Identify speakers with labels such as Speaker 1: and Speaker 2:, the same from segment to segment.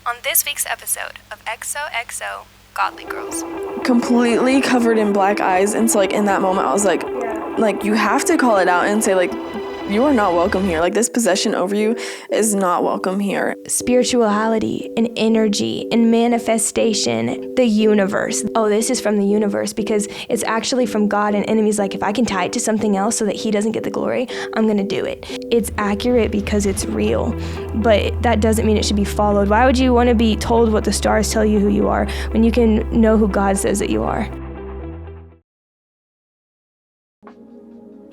Speaker 1: on this week's episode of XOXO Godly Girls.
Speaker 2: Completely covered in black eyes, and so like in that moment I was like, you have to call it out and say like, you are not welcome here. Like, this possession over you is not welcome here.
Speaker 3: Spirituality and energy and manifestation, the universe. Oh, this is from the universe because it's actually from God, and enemy's like, if I can tie it to something else so that he doesn't get the glory, I'm gonna do it. It's accurate because it's real, but that doesn't mean it should be followed. Why would you want to be told what the stars tell you who you are when you can know who God says that you are?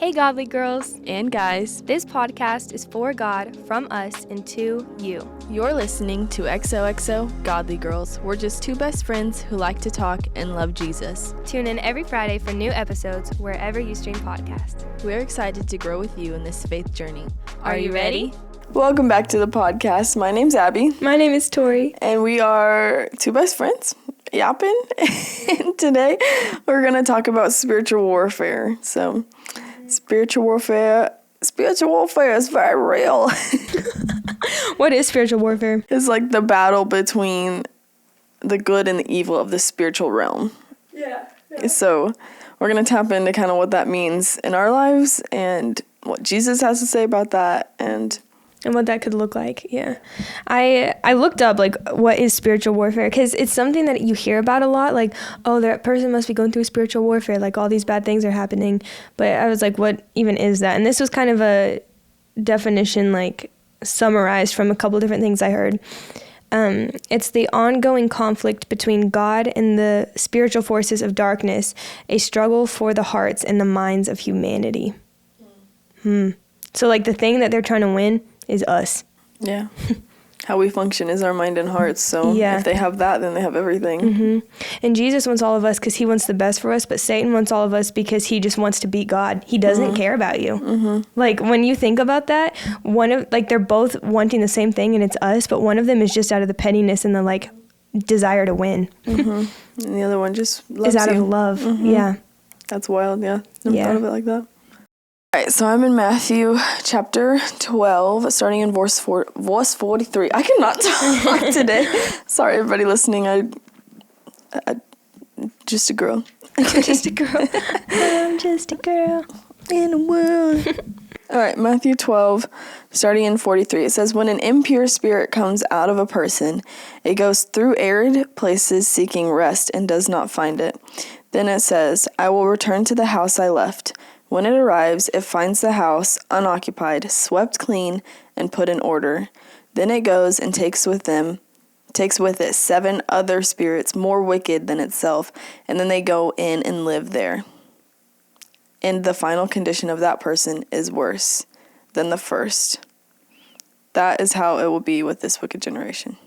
Speaker 3: Hey, Godly Girls
Speaker 2: And guys,
Speaker 3: this podcast is for God, from us, and to you.
Speaker 2: you're listening to XOXO Godly Girls. We're just two best friends who like to talk and love Jesus.
Speaker 3: Tune in every Friday for new episodes wherever you stream podcasts.
Speaker 2: We're excited to grow with you in this faith journey.
Speaker 3: Are you ready?
Speaker 2: Welcome back to the podcast. My name's Abby,
Speaker 3: My name is Tori.
Speaker 2: and we are two best friends yapping. And today we're going to talk about spiritual warfare. So, spiritual warfare is very real.
Speaker 3: What is spiritual warfare?
Speaker 2: It's like the battle between the good and the evil of the spiritual realm. Yeah. So we're going to tap into kind of what that means in our lives and what Jesus has to say about that, and
Speaker 3: what that could look like. Yeah. I looked up like what is spiritual warfare, because it's something that you hear about a lot, like, oh, that person must be going through spiritual warfare, like all these bad things are happening. But I was like, what even is that? And this was kind of a definition like summarized from a couple different things I heard. It's the ongoing conflict between God and the spiritual forces of darkness, a struggle for the hearts and the minds of humanity. So like the thing that they're trying to win is us.
Speaker 2: yeah. How we function is our mind and heart. So
Speaker 3: Yeah.
Speaker 2: if they have that, then they have everything.
Speaker 3: And Jesus wants all of us because he wants the best for us, but Satan wants all of us because he just wants to beat God. He doesn't care about you. Like when you think about that, they're both wanting the same thing, and it's us, but one of them is just out of the pettiness and the like desire to win.
Speaker 2: And the other one just loves
Speaker 3: Is out
Speaker 2: you.
Speaker 3: of love. Yeah.
Speaker 2: That's wild, yeah. Never
Speaker 3: Yeah.
Speaker 2: thought of it like that. All right, so I'm in Matthew chapter 12, starting in verse 43. I cannot talk today. Sorry, everybody listening. I just a girl.
Speaker 3: Just a girl. I'm just a girl
Speaker 2: In a world. All right, Matthew 12, starting in 43. It says, when an impure spirit comes out of a person, it goes through arid places seeking rest and does not find it. Then it says, I will return to the house I left. When it arrives, it finds the house unoccupied, swept clean, and put in order. Then it goes and takes with it 7 other spirits more wicked than itself, and then they go in and live there. And the final condition of that person is worse than the first. That is how it will be with this wicked generation.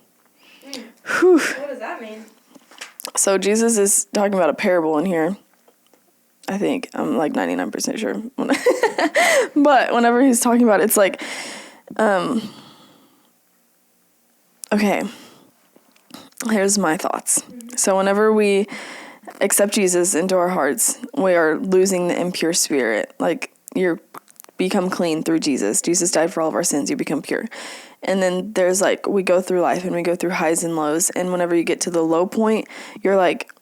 Speaker 2: Whew.
Speaker 3: What does that mean?
Speaker 2: So Jesus is talking about a parable in here. I think. I'm like 99% sure. But whenever he's talking about it, it's like, okay, here's my thoughts. So whenever we accept Jesus into our hearts, we are losing the impure spirit. Like, you become clean through Jesus. Jesus died for all of our sins. You become pure. And then there's like, we go through life and we go through highs and lows. And whenever you get to the low point, you're like,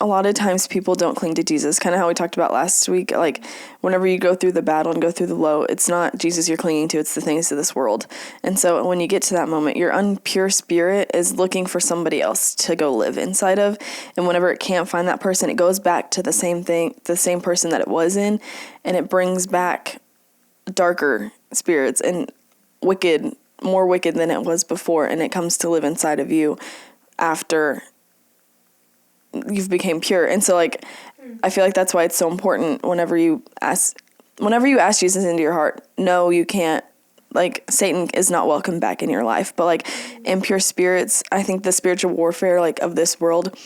Speaker 2: a lot of times people don't cling to Jesus, kind of how we talked about last week. Like, whenever you go through the battle and go through the low, it's not Jesus you're clinging to, it's the things of this world. And so when you get to that moment, your unpure spirit is looking for somebody else to go live inside of. And whenever it can't find that person, it goes back to the same thing, the same person that it was in, and it brings back darker spirits and more wicked than it was before, and it comes to live inside of you after you've became pure. And so like, I feel like that's why it's so important whenever you ask Jesus into your heart. No, you can't, like, Satan is not welcome back in your life. But like, impure spirits, I think the spiritual warfare like of this world,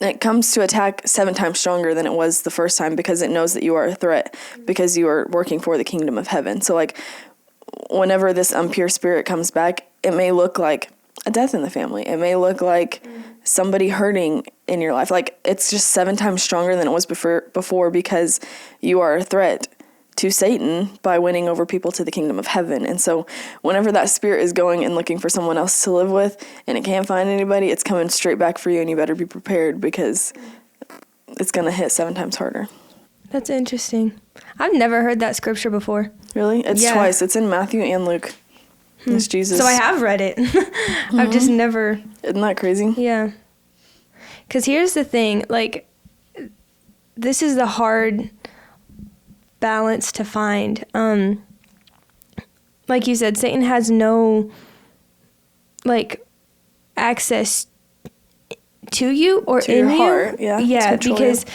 Speaker 2: it comes to attack 7 times stronger than it was the first time, because it knows that you are a threat, because you are working for the kingdom of heaven. So like, whenever this impure spirit comes back, it may look like a death in the family. It may look like somebody hurting in your life. Like, it's just 7 times stronger than it was before, because you are a threat to Satan by winning over people to the kingdom of heaven. And so whenever that spirit is going and looking for someone else to live with and it can't find anybody, it's coming straight back for you, and you better be prepared because it's going to hit 7 times harder.
Speaker 3: That's interesting. I've never heard that scripture before.
Speaker 2: Really? It's twice. It's in Matthew and Luke. It's Jesus.
Speaker 3: So I have read it. I've just never.
Speaker 2: Isn't that crazy?
Speaker 3: Yeah. Because here's the thing, like, this is the hard balance to find. Like you said, Satan has no, like, access to you or
Speaker 2: To
Speaker 3: in
Speaker 2: your
Speaker 3: you.
Speaker 2: heart, yeah.
Speaker 3: Yeah,
Speaker 2: To control
Speaker 3: because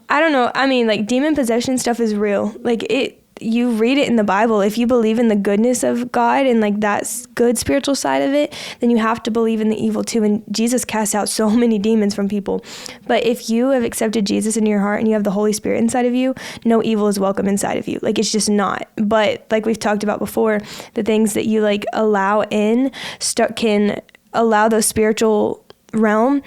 Speaker 3: I don't know. I mean, like, demon possession stuff is real. Like, you read it in the Bible. If you believe in the goodness of God and, like, that good spiritual side of it, then you have to believe in the evil too. And Jesus casts out so many demons from people. But if you have accepted Jesus into your heart and you have the Holy Spirit inside of you, no evil is welcome inside of you. Like, it's just not. But like we've talked about before, the things that you, like, allow in can allow those spiritual realm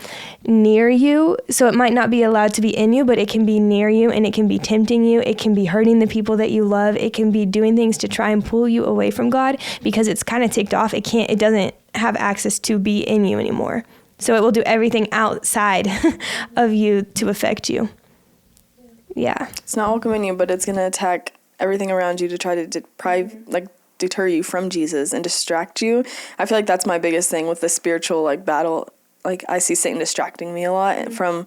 Speaker 3: near you. So it might not be allowed to be in you, but it can be near you, and it can be tempting you. It can be hurting the people that you love. It can be doing things to try and pull you away from God because it's kind of ticked off. It doesn't have access to be in you anymore. So it will do everything outside of you to affect you. Yeah.
Speaker 2: It's not welcome in you, but it's going to attack everything around you to try to deter you from Jesus and distract you. I feel like that's my biggest thing with the spiritual, like, battle. Like, I see Satan distracting me a lot from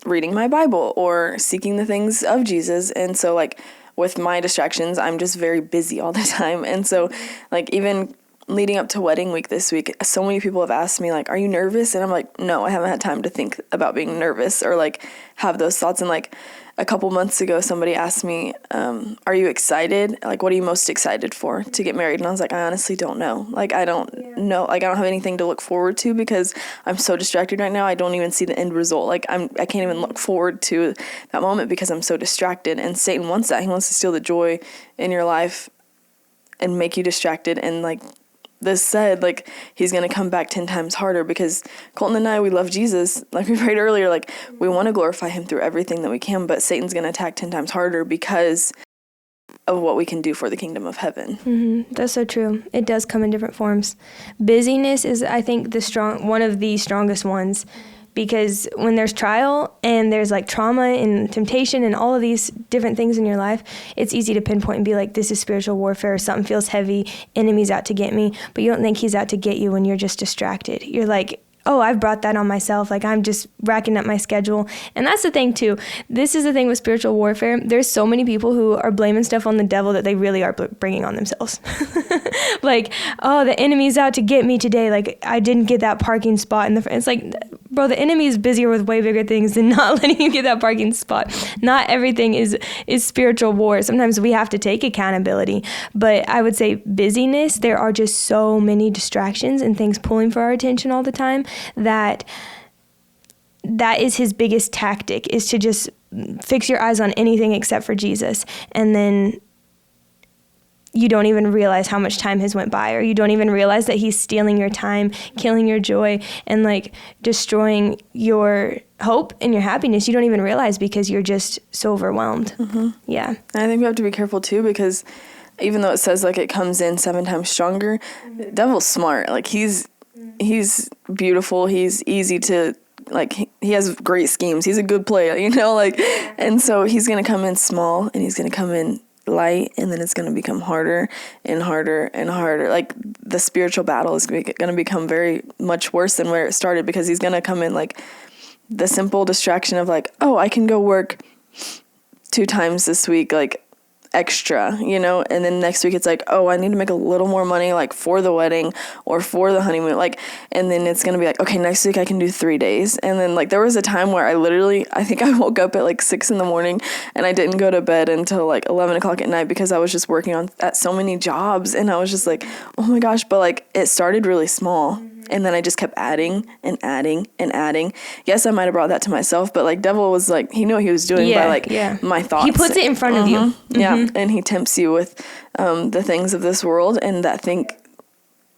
Speaker 2: reading my Bible or seeking the things of Jesus. And so, like, with my distractions, I'm just very busy all the time. And so, like, even leading up to wedding week this week, so many people have asked me, like, are you nervous? And I'm like, no, I haven't had time to think about being nervous or, like, have those thoughts. And, like, a couple months ago, somebody asked me, are you excited? Like, what are you most excited for to get married? And I was like, I honestly don't know. Like, I don't know. Like, I don't have anything to look forward to because I'm so distracted right now. I don't even see the end result. Like, I can't even look forward to that moment because I'm so distracted. And Satan wants that. He wants to steal the joy in your life and make you distracted. And, like this said, like, he's going to come back 10 times harder because Colton and I, we love Jesus. Like we prayed earlier, like, we want to glorify him through everything that we can, but Satan's going to attack 10 times harder because of what we can do for the kingdom of heaven.
Speaker 3: Mm-hmm. That's so true. It does come in different forms. Busyness is, I think, one of the strongest ones, because when there's trial and there's, like, trauma and temptation and all of these different things in your life, it's easy to pinpoint and be like, this is spiritual warfare. Something feels heavy. Enemy's out to get me. But you don't think he's out to get you when you're just distracted. You're like, oh, I've brought that on myself. Like, I'm just racking up my schedule. And that's the thing, too. This is the thing with spiritual warfare. There's so many people who are blaming stuff on the devil that they really are bringing on themselves. Like, oh, the enemy's out to get me today. Like, I didn't get that parking spot in the front. It's like, bro, the enemy is busier with way bigger things than not letting you get that parking spot. Not everything is spiritual war. Sometimes we have to take accountability. But I would say busyness, there are just so many distractions and things pulling for our attention all the time that is his biggest tactic, is to just fix your eyes on anything except for Jesus. And then you don't even realize how much time has went by, or you don't even realize that he's stealing your time, killing your joy, and, like, destroying your hope and your happiness. You don't even realize because you're just so overwhelmed. Mm-hmm. Yeah.
Speaker 2: And I think we have to be careful too, because even though it says, like, it comes in 7 times stronger, the devil's smart. Like, he's beautiful. He's easy to, like, he has great schemes. He's a good player, you know, like, and so he's going to come in small and he's going to come in light, and then it's going to become harder and harder and harder. Like, the spiritual battle is going to become very much worse than where it started, because he's going to come in, like, the simple distraction of, like, oh, I can go work 2 times this week, like, extra, you know, and then next week it's like, oh, I need to make a little more money, like, for the wedding or for the honeymoon, like, and then it's gonna be like, okay, next week I can do 3 days. And then, like, there was a time where I think I woke up at, like, 6 a.m. and I didn't go to bed until, like, 11 o'clock at night, because I was just working at so many jobs, and I was just like, oh my gosh. But, like, it started really small, and then I just kept adding and adding and adding. Yes, I might have brought that to myself, but, like, devil was, like, he knew what he was doing by, like, my thoughts.
Speaker 3: He puts it in front of you. Mm-hmm.
Speaker 2: Yeah, and he tempts you with the things of this world, and that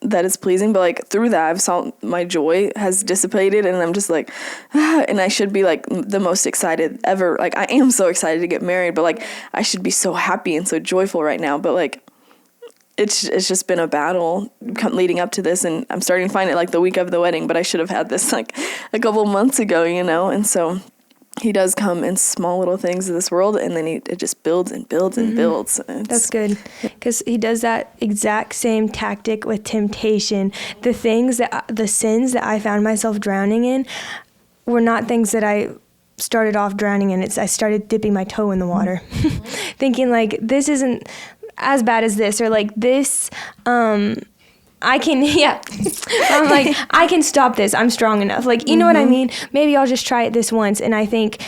Speaker 2: that is pleasing, but like through that I've saw my joy has dissipated, and I'm just like, and I should be like the most excited ever. Like I am so excited to get married, but like I should be so happy and so joyful right now, but like it's just been a battle leading up to this, and I'm starting to find it like the week of the wedding, but I should have had this like a couple months ago, and so he does come in small little things of this world, and then it just builds and builds and builds.
Speaker 3: That's good, because he does that exact same tactic with temptation. The sins that I found myself drowning in were not things that I started off drowning in. I started dipping my toe in the water, thinking like, this isn't as bad as this, or like this, I can, I'm like, I can stop this. I'm strong enough. Like, you know what I mean? Maybe I'll just try it this once. And I think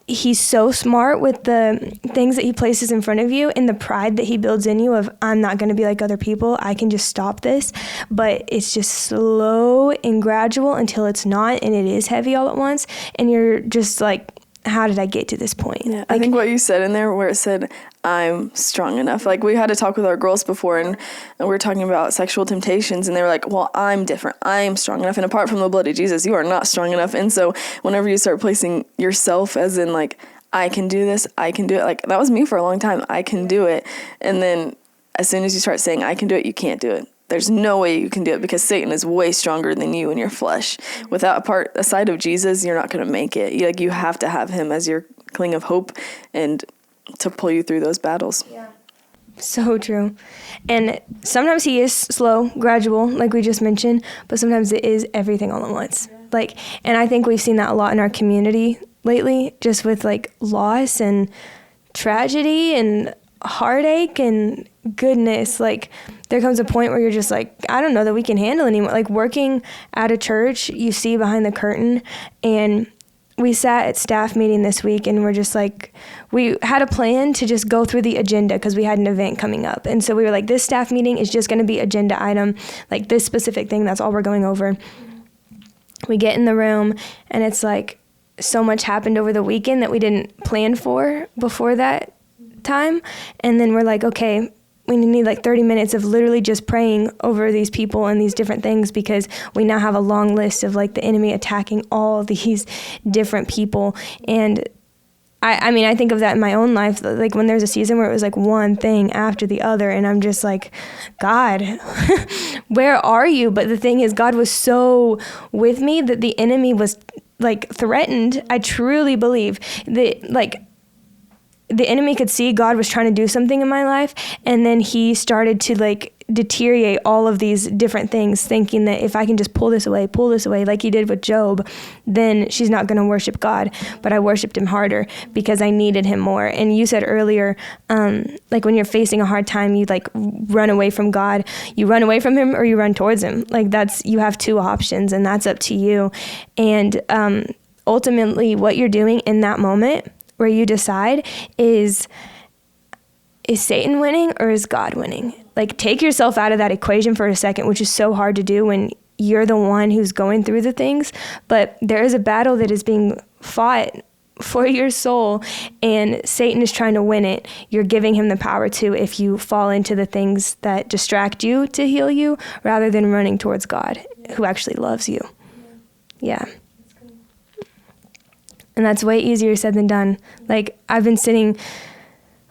Speaker 3: he's so smart with the things that he places in front of you and the pride that he builds in you of, I'm not going to be like other people. I can just stop this. But it's just slow and gradual until it's not, and it is heavy all at once. And you're just like, how did I get to this point?
Speaker 2: Yeah, I think what you said in there where it said, I'm strong enough. Like we had to talk with our girls before, and we were talking about sexual temptations, and they were like, well, I'm different. I'm strong enough. And apart from the blood of Jesus, you are not strong enough. And so whenever you start placing yourself as in like, I can do this, I can do it. Like that was me for a long time. I can do it. And then as soon as you start saying, I can do it, you can't do it. There's no way you can do it because Satan is way stronger than you in your flesh. Without a side of Jesus, you're not going to make it. You have to have him as your cling of hope and to pull you through those battles.
Speaker 3: Yeah. So true. And sometimes he is slow, gradual, like we just mentioned, but sometimes it is everything all at once. Like, and I think we've seen that a lot in our community lately, just with like loss and tragedy and heartache and goodness. Like there comes a point where you're just like, I don't know that we can handle anymore. Like working at a church, you see behind the curtain, and we sat at staff meeting this week, and we're just like, we had a plan to just go through the agenda because we had an event coming up. And so we were like, this staff meeting is just going to be agenda item, like this specific thing. That's all we're going over. We get in the room, and it's like so much happened over the weekend that we didn't plan for before that time. And then we're like, okay, we need like 30 minutes of literally just praying over these people and these different things, because we now have a long list of like the enemy attacking all these different people. And I mean, I think of that in my own life, like when there's a season where it was like one thing after the other, and I'm just like, God, where are you? But the thing is, God was so with me that the enemy was like threatened. I truly believe that like the enemy could see God was trying to do something in my life, and then he started to like deteriorate all of these different things, thinking that if I can just pull this away, like he did with Job, then she's not going to worship God. But I worshiped him harder because I needed him more. And you said earlier, like when you're facing a hard time, you like run away from God, you run away from him or you run towards him. Like you have two options, and that's up to you. And ultimately what you're doing in that moment where you decide is Satan winning or is God winning? Like take yourself out of that equation for a second, which is so hard to do when you're the one who's going through the things. But there is a battle that is being fought for your soul, and Satan is trying to win it. You're giving him the power to, if you fall into the things that distract you to heal you, rather than running towards God, who actually loves you. Yeah. And that's way easier said than done. Like I've been sitting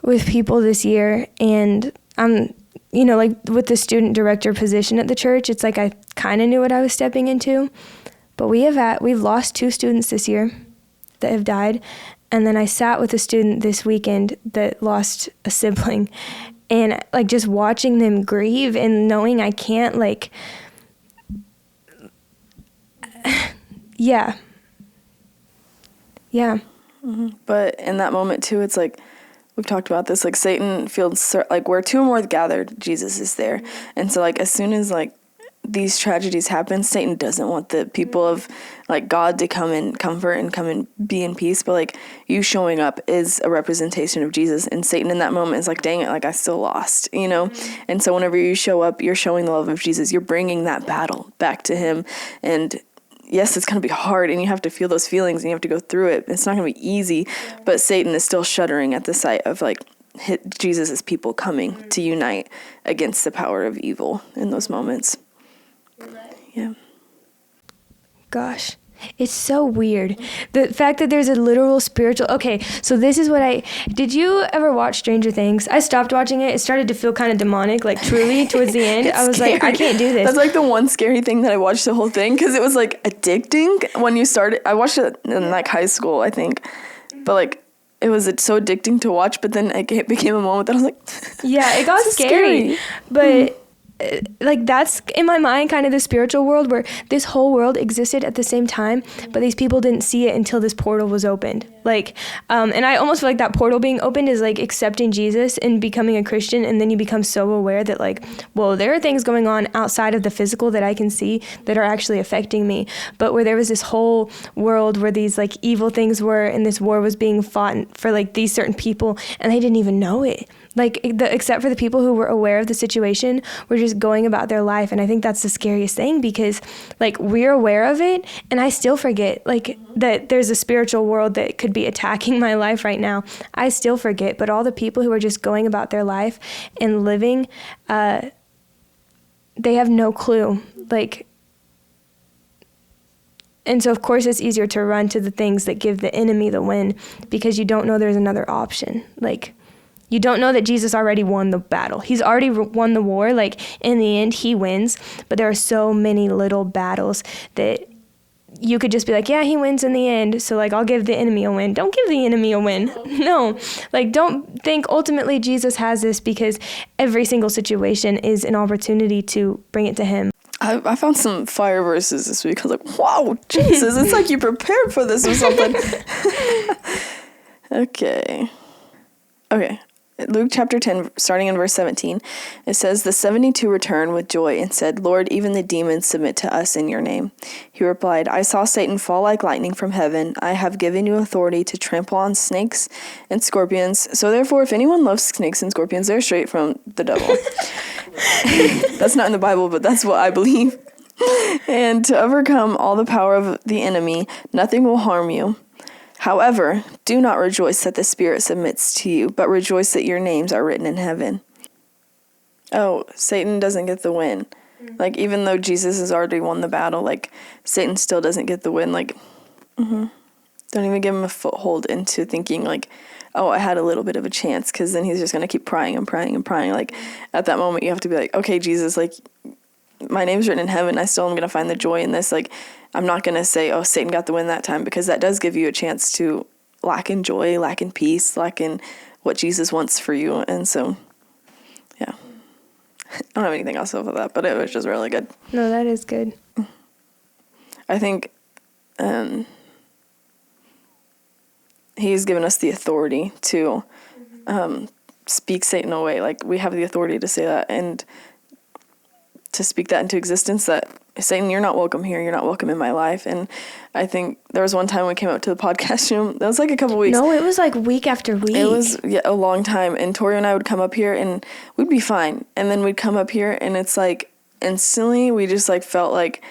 Speaker 3: with people this year, and I'm, like with the student director position at the church, it's like I kind of knew what I was stepping into, but we've lost 2 students this year that have died. And then I sat with a student this weekend that lost a sibling, and like just watching them grieve and knowing I can't yeah.
Speaker 2: Mm-hmm. But in that moment too, it's like, we've talked about this, like Satan feels like where 2 or more gathered, Jesus is there. And so like as soon as like these tragedies happen, Satan doesn't want the people of like God to come and comfort and come and be in peace. But like you showing up is a representation of Jesus, and Satan in that moment is like, dang it, like I still lost, And so whenever you show up, you're showing the love of Jesus. You're bringing that battle back to him. And yes, it's going to be hard, and you have to feel those feelings, and you have to go through it. It's not going to be easy, but Satan is still shuddering at the sight of like Jesus' people coming to unite against the power of evil in those moments. Yeah.
Speaker 3: Gosh, it's so weird. The fact that there's a literal spiritual. Okay, so this is what did you ever watch Stranger Things? I stopped watching it. It started to feel kind of demonic, like truly towards the end. I was like, I can't do this.
Speaker 2: That's like the one scary thing that I watched the whole thing, because it was like addicting when you started. I watched it in like high school, I think, but like it was so addicting to watch. But then it became a moment that I was like,
Speaker 3: yeah, it got scary. But like that's in my mind kind of the spiritual world where this whole world existed at the same time, but these people didn't see it until this portal was opened. Like and I almost feel like that portal being opened is like accepting Jesus and becoming a Christian, and then you become so aware that like, well, there are things going on outside of the physical that I can see that are actually affecting me, but where there was this whole world where these like evil things were, and this war was being fought for like these certain people, and they didn't even know it. Like, except for the people who were aware of the situation, were just going about their life. And I think that's the scariest thing, because, like, we're aware of it, and I still forget, like, that there's a spiritual world that could be attacking my life right now. I still forget. But all the people who are just going about their life and living, they have no clue. Like, and so, of course, it's easier to run to the things that give the enemy the win, because you don't know there's another option. Like, you don't know that Jesus already won the battle. He's already won the war. Like, in the end, he wins. But there are so many little battles that you could just be like, yeah, he wins in the end, so, like, I'll give the enemy a win. Don't give the enemy a win. No. Like, don't think ultimately Jesus has this, because every single situation is an opportunity to bring it to him.
Speaker 2: I found some fire verses this week. I was like, wow, Jesus, it's like you prepared for this or something. Okay. Luke chapter 10, starting in verse 17, it says, "The 72 returned with joy and said, 'Lord, even the demons submit to us in your name.' He replied, 'I saw Satan fall like lightning from heaven. I have given you authority to trample on snakes and scorpions. So therefore, if anyone loves snakes and scorpions, they're straight from the devil.'" That's not in the Bible, but that's what I believe. "And to overcome all the power of the enemy, nothing will harm you. However, do not rejoice that the Spirit submits to you, but rejoice that your names are written in heaven." Oh, Satan doesn't get the win. Like, even though Jesus has already won the battle, like, Satan still doesn't get the win. Like, don't even give him a foothold into thinking, like, oh, I had a little bit of a chance, because then he's just going to keep prying and prying and prying. Like, at that moment, you have to be like, okay, Jesus, like, my name's written in heaven. I still am going to find the joy in this. Like, I'm not going to say, oh, Satan got the win that time, because that does give you a chance to lack in joy, lack in peace, lack in what Jesus wants for you. And so, yeah. I don't have anything else about that, but it was just really good.
Speaker 3: No, that is good.
Speaker 2: I think he's given us the authority to speak Satan away. Like, we have the authority to say that and to speak that into existence, that Satan, you're not welcome here. You're not welcome in my life. And I think there was one time we came up to the podcast room. That was like a couple weeks.
Speaker 3: No, it was like week after week.
Speaker 2: It was a long time. And Tori and I would come up here and we'd be fine. And then we'd come up here and it's like instantly we just like felt like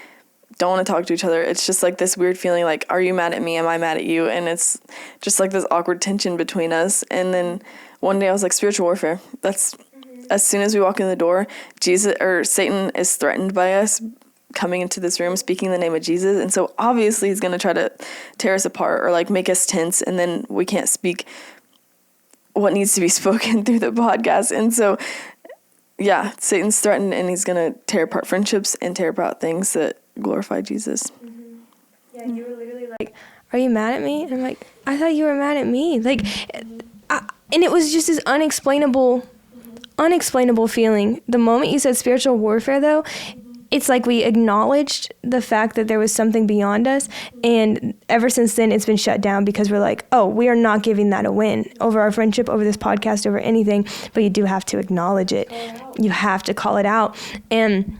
Speaker 2: don't want to talk to each other. It's just like this weird feeling like, are you mad at me? Am I mad at you? And it's just like this awkward tension between us. And then one day I was like, spiritual warfare. That's as soon as we walk in the door, Jesus or Satan is threatened by us coming into this room, speaking the name of Jesus. And so obviously he's going to try to tear us apart or like make us tense. And then we can't speak what needs to be spoken through the podcast. And so, yeah, Satan's threatened and he's going to tear apart friendships and tear apart things that glorify Jesus.
Speaker 3: Mm-hmm. Yeah, you were literally like, are you mad at me? And I'm like, I thought you were mad at me. Like, and it was just this unexplainable feeling. The moment you said spiritual warfare, though, it's like we acknowledged the fact that there was something beyond us, and ever since then it's been shut down because we're like, oh, we are not giving that a win over our friendship, over this podcast, over anything. But you do have to acknowledge it. You have to call it out. And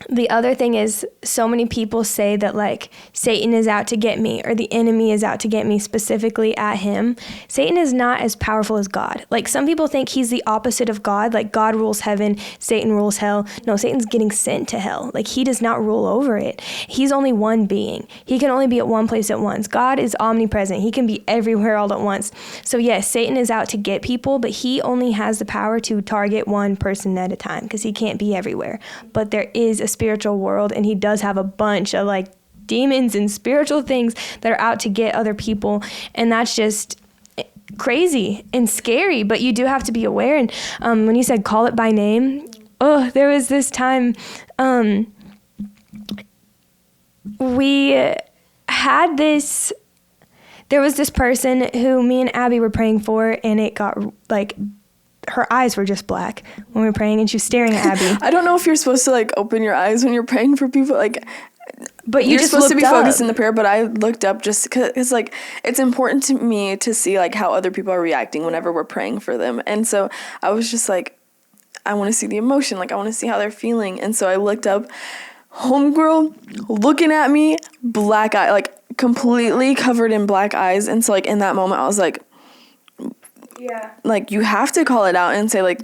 Speaker 3: the other thing is, so many people say that, like, Satan is out to get me, or the enemy is out to get me, specifically at him. Satan is not as powerful as God. Like, some people think he's the opposite of God. Like, God rules heaven, Satan rules hell. No, Satan's getting sent to hell. Like, he does not rule over it. He's only one being. He can only be at one place at once. God is omnipresent. He can be everywhere all at once. So, yes, Satan is out to get people, but he only has the power to target one person at a time because he can't be everywhere. But there is a the spiritual world, and he does have a bunch of like demons and spiritual things that are out to get other people, and that's just crazy and scary. But you do have to be aware. And when you said call it by name, there was this time there was this person who me and Abby were praying for, and it got like, her eyes were just black when we were praying, and she was staring at Abby.
Speaker 2: I don't know if you're supposed to like open your eyes when you're praying for people, like,
Speaker 3: but you're
Speaker 2: just supposed to be focused in the prayer. But I looked up just because like it's important to me to see like how other people are reacting whenever we're praying for them, and so I was just like, I want to see the emotion, like I want to see how they're feeling, and so I looked up, homegirl looking at me, black eye, like completely covered in black eyes, and so like in that moment I was like,
Speaker 3: yeah,
Speaker 2: like you have to call it out and say like,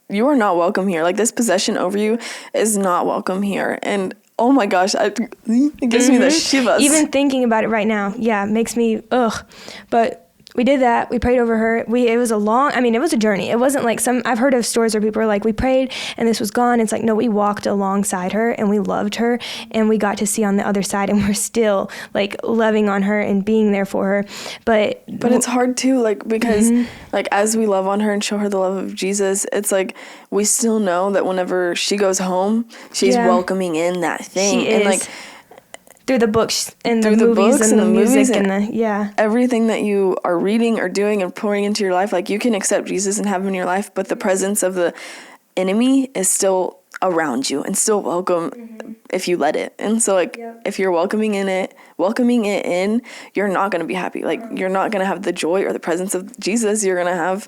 Speaker 2: you are not welcome here, like this possession over you is not welcome here. And oh my gosh, it gives me the shivers.
Speaker 3: Even thinking about it right now, makes me but we did that. We prayed over her. It was a journey. It wasn't like I've heard of stories where people are like, we prayed and this was gone. It's like, no, we walked alongside her and we loved her and we got to see on the other side, and we're still like loving on her and being there for her. But
Speaker 2: it's hard too, like, because like as we love on her and show her the love of Jesus, it's like we still know that whenever she goes home, she's welcoming in that thing.
Speaker 3: She is.
Speaker 2: And like
Speaker 3: through the books and
Speaker 2: through
Speaker 3: the movies
Speaker 2: books
Speaker 3: and the music
Speaker 2: and everything that you are reading or doing and pouring into your life, like you can accept Jesus and have him in your life, but the presence of the enemy is still around you and still welcome if you let it. And so like if you're welcoming it in, you're not going to be happy. Like you're not going to have the joy or the presence of Jesus. You're going to have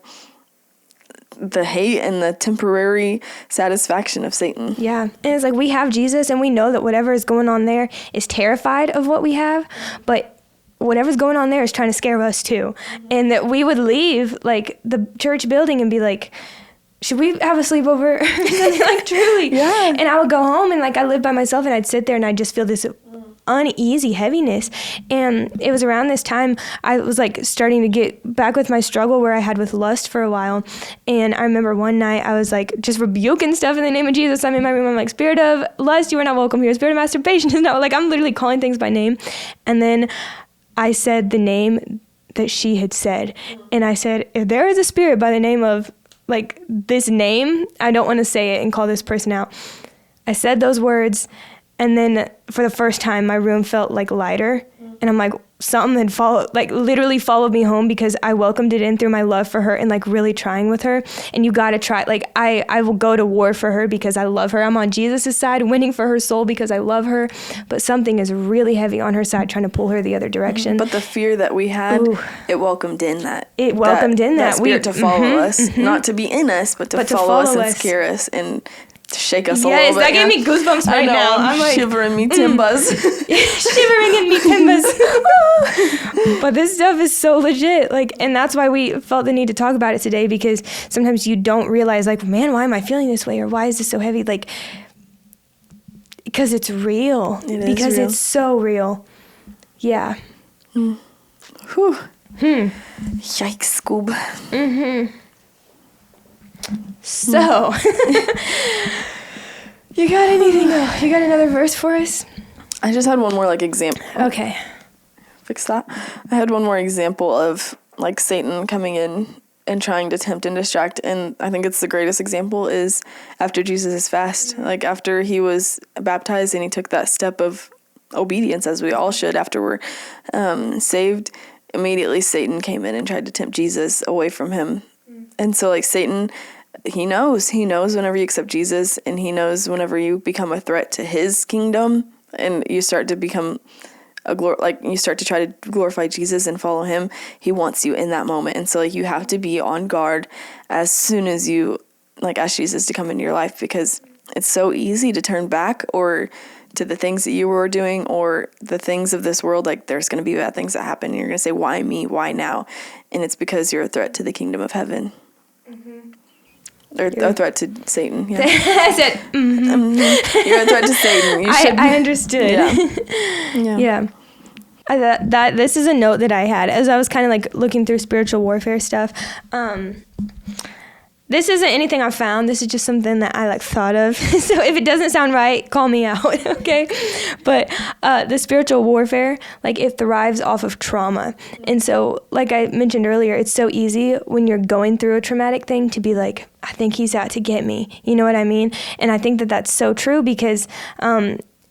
Speaker 2: the hate and the temporary satisfaction of Satan.
Speaker 3: Yeah. And it's like we have Jesus and we know that whatever is going on there is terrified of what we have, but whatever's going on there is trying to scare us too. And that we would leave like the church building and be like, should we have a sleepover? Like truly.
Speaker 2: Yeah.
Speaker 3: And I would go home and like I lived by myself and I'd sit there and I'd just feel this uneasy heaviness. And it was around this time I was like starting to get back with my struggle where I had with lust for a while. And I remember one night I was like just rebuking stuff in the name of Jesus. I'm in my room, I'm like, spirit of lust, you are not welcome here. Spirit of masturbation is not, like I'm literally calling things by name. And then I said the name that she had said. And I said, if there is a spirit by the name of like this name, I don't want to say it and call this person out. I said those words. And then for the first time, my room felt like lighter. And I'm like, something had literally followed me home because I welcomed it in through my love for her and like really trying with her. And you got to try, like I will go to war for her because I love her. I'm on Jesus' side, winning for her soul because I love her. But something is really heavy on her side trying to pull her the other direction.
Speaker 2: But the fear that we had, it welcomed in that.
Speaker 3: It welcomed in that.
Speaker 2: Spirit to follow us, not to be in us, but to follow us and scare us and to shake us a little bit.
Speaker 3: Yes, that gave me goosebumps right now.
Speaker 2: I'm like shivering me timbers.
Speaker 3: Shivering in me timbers. But this stuff is so legit. Like, and that's why we felt the need to talk about it today, because sometimes you don't realize, like, man, why am I feeling this way? Or why is this so heavy? Like, because it's real. Because it's so real. Yeah.
Speaker 2: Whew. Yikes, Scoob.
Speaker 3: So, you got anything? You got another verse for us?
Speaker 2: I just had one more like example.
Speaker 3: Okay.
Speaker 2: Fix that. I had one more example of like Satan coming in and trying to tempt and distract, and I think it's the greatest example is after Jesus' fast. Like after he was baptized and he took that step of obedience, as we all should after we're saved, immediately Satan came in and tried to tempt Jesus away from him. And so like Satan, he knows whenever you accept Jesus, and he knows whenever you become a threat to his kingdom and you start to become you start to try to glorify Jesus and follow him, he wants you in that moment. And so like you have to be on guard as soon as you like ask Jesus to come into your life, because it's so easy to turn back or to the things that you were doing or the things of this world. Like there's going to be bad things that happen and you're going to say, why me? Why now? And it's because you're a threat to the kingdom of heaven. Or a threat to Satan. Yeah.
Speaker 3: I said,
Speaker 2: You're a threat to Satan.
Speaker 3: I understood.
Speaker 2: Yeah.
Speaker 3: That this is a note that I had as I was kind of like looking through spiritual warfare stuff. this isn't anything I found. This is just something that I like thought of. So if it doesn't sound right, call me out, okay? But the spiritual warfare, like it thrives off of trauma. And so like I mentioned earlier, it's so easy when you're going through a traumatic thing to be like, I think he's out to get me. You know what I mean? And I think that that's so true because